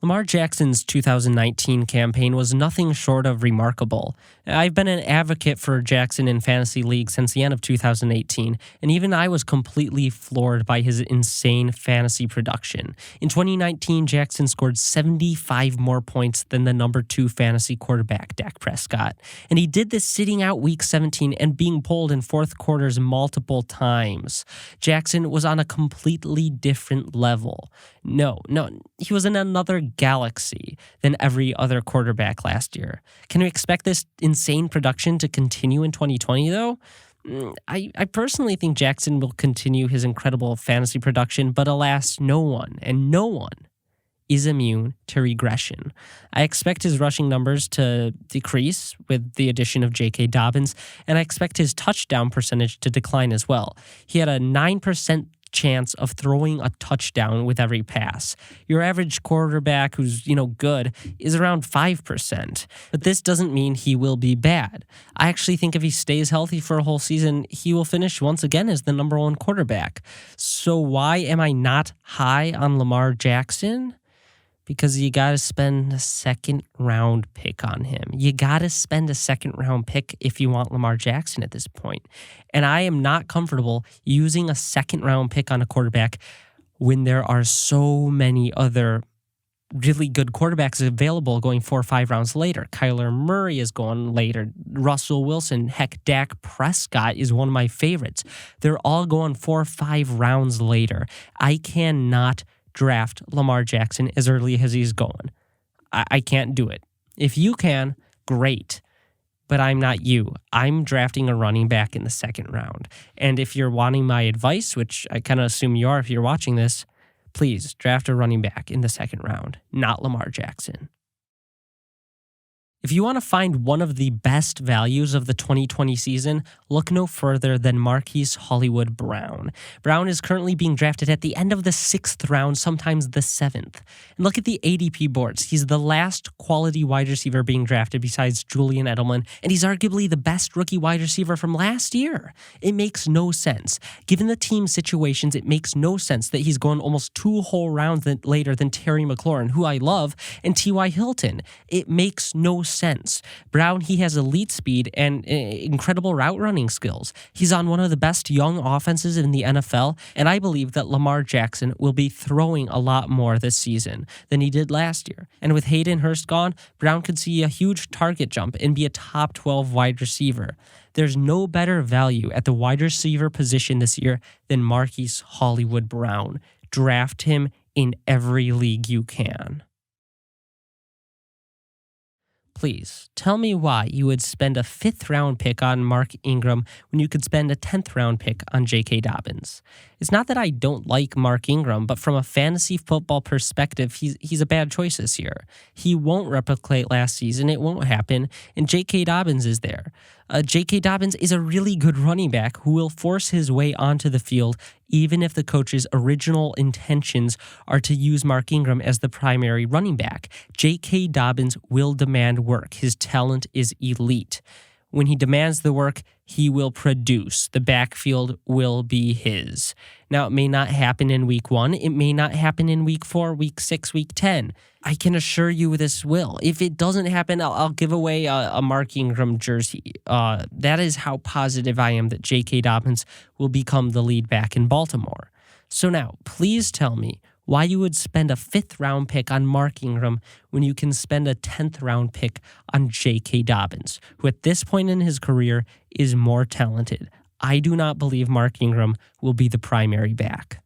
Lamar Jackson's 2019 campaign was nothing short of remarkable. I've been an advocate for Jackson in fantasy leagues since the end of 2018, and even I was completely floored by his insane fantasy production. In 2019, Jackson scored 75 more points than the number 2 fantasy quarterback, Dak Prescott. And he did this sitting out Week 17 and being pulled in fourth quarters multiple times. Jackson was on a completely different level. No, he was in another galaxy than every other quarterback last year. Can we expect this insane production to continue in 2020, though? I personally think Jackson will continue his incredible fantasy production, but alas, no one is immune to regression. I expect his rushing numbers to decrease with the addition of J.K. Dobbins, and I expect his touchdown percentage to decline as well. He had a 9% chance of throwing a touchdown with every pass. Your average quarterback who's, good is around 5%. But this doesn't mean he will be bad. I actually think if he stays healthy for a whole season, he will finish once again as the number 1 quarterback. So why am I not high on Lamar Jackson? Because you got to spend a second-round pick on him. You got to spend a second-round pick if you want Lamar Jackson at this point. And I am not comfortable using a second-round pick on a quarterback when there are so many other really good quarterbacks available going 4 or 5 rounds later. Kyler Murray is going later. Russell Wilson, heck, Dak Prescott is one of my favorites. They're all going 4 or 5 rounds later. I cannot draft Lamar Jackson as early as he's going. I can't do it. If you can, great. But I'm not you. I'm drafting a running back in the second round. And if you're wanting my advice, which I kind of assume you are if you're watching this, please draft a running back in the second round, not Lamar Jackson. If you want to find one of the best values of the 2020 season, look no further than Marquise Brown. Brown is currently being drafted at the end of the 6th round, sometimes the 7th. And look at the ADP boards. He's the last quality wide receiver being drafted besides Julian Edelman, and he's arguably the best rookie wide receiver from last year. It makes no sense. Given the team situations, it makes no sense that he's going almost 2 whole rounds later than Terry McLaurin, who I love, and T.Y. Hilton. It makes no sense. Brown, he has elite speed and incredible route running skills. He's on one of the best young offenses in the NFL, and I believe that Lamar Jackson will be throwing a lot more this season than he did last year. And with Hayden Hurst gone, Brown could see a huge target jump and be a top 12 wide receiver. There's no better value at the wide receiver position this year than Marquise Brown. Draft him in every league you can. Please tell me why you would spend a 5th round pick on Mark Ingram when you could spend a 10th round pick on J.K. Dobbins. It's not that I don't like Mark Ingram, but from a fantasy football perspective, he's a bad choice this year. He won't replicate last season. It won't happen. And J.K. Dobbins is there. J.K. Dobbins is a really good running back who will force his way onto the field even if the coach's original intentions are to use Mark Ingram as the primary running back. J.K. Dobbins will demand work. His talent is elite. When he demands the work, he will produce. The backfield will be his. Now, it may not happen in week 1. It may not happen in week 4, week 6, week 10. I can assure you this will. If it doesn't happen, I'll give away a Mark Ingram jersey. That is how positive I am that J.K. Dobbins will become the lead back in Baltimore. So now, please tell me why you would spend a 5th round pick on Mark Ingram when you can spend a 10th round pick on J.K. Dobbins, who at this point in his career is more talented. I do not believe Mark Ingram will be the primary back.